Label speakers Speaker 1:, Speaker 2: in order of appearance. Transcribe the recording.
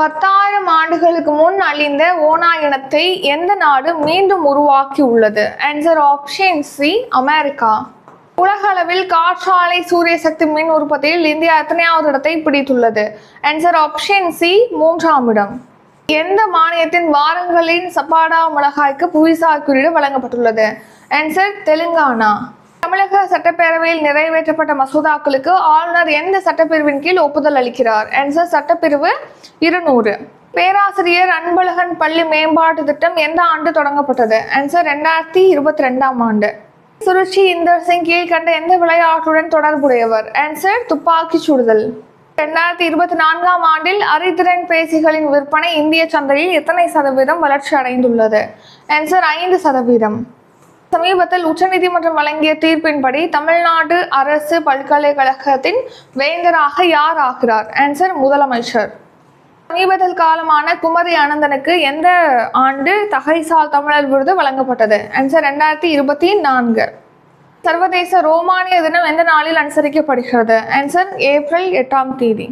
Speaker 1: 10,000 ஆண்டுகளுக்கு முன் அழிந்த ஓநாய் இனத்தை எந்த நாடு மீண்டும் உருவாக்கி உள்ளது? Answer option C, America. உலக அளவில் காற்றாலை சூரிய சக்தி மின் உற்பத்தியில் இந்தியா எத்தனையாவது இடத்தை பிடித்துள்ளது? ஆன்சர் ஆப்ஷன் சி, 3ஆம் இடம். எந்த மாநிலத்தின் வாரங்களின் சப்பாடா மிளகாய்க்கு புவிசார் குறியீடு வழங்கப்பட்டுள்ளது? ஆன்சர் தெலுங்கானா. தமிழக சட்டப்பேரவையில் நிறைவேற்றப்பட்ட மசோதாக்களுக்கு ஆளுநர் எந்த சட்டப்பிரிவின் கீழ் ஒப்புதல் அளிக்கிறார்? ஆன்சர் சட்டப்பிரிவு 200. பேராசிரியர் அன்பழகன் பள்ளி மேம்பாட்டு திட்டம் எந்த ஆண்டு தொடங்கப்பட்டது? ஆன்சர் 2022ஆம் ஆண்டு. சுருச்சி இந்தர் சிங் கீழ்கண்ட எந்த விளையாட்டுடன் தொடர்புடையவர்? ஆன்சர் துப்பாக்கி சுடுதல். 2024ஆம் ஆண்டில் அறிதிறன் பேசிகளின் விற்பனை இந்திய சந்தையில் எத்தனை சதவீதம் வளர்ச்சி அடைந்துள்ளது? ஆன்சர் 5%. சமீபத்தில் உச்சநீதிமன்றம் வழங்கிய தீர்ப்பின்படி தமிழ்நாடு அரசு பல்கலைக்கழகத்தின் வேந்தராக யார் ஆகிறார்? ஆன்சர் முதலமைச்சர். சமீபத்தில் காலமான குமரி அனந்தனுக்கு எந்த ஆண்டு தகைசால் தமிழர் விருது வழங்கப்பட்டது? ஆன்சர் 2024. சர்வதேச ரோமானிய தினம் எந்த நாளில் அனுசரிக்கப்படுகிறது? ஆன்சர் ஏப்ரல் 8ஆம் தேதி.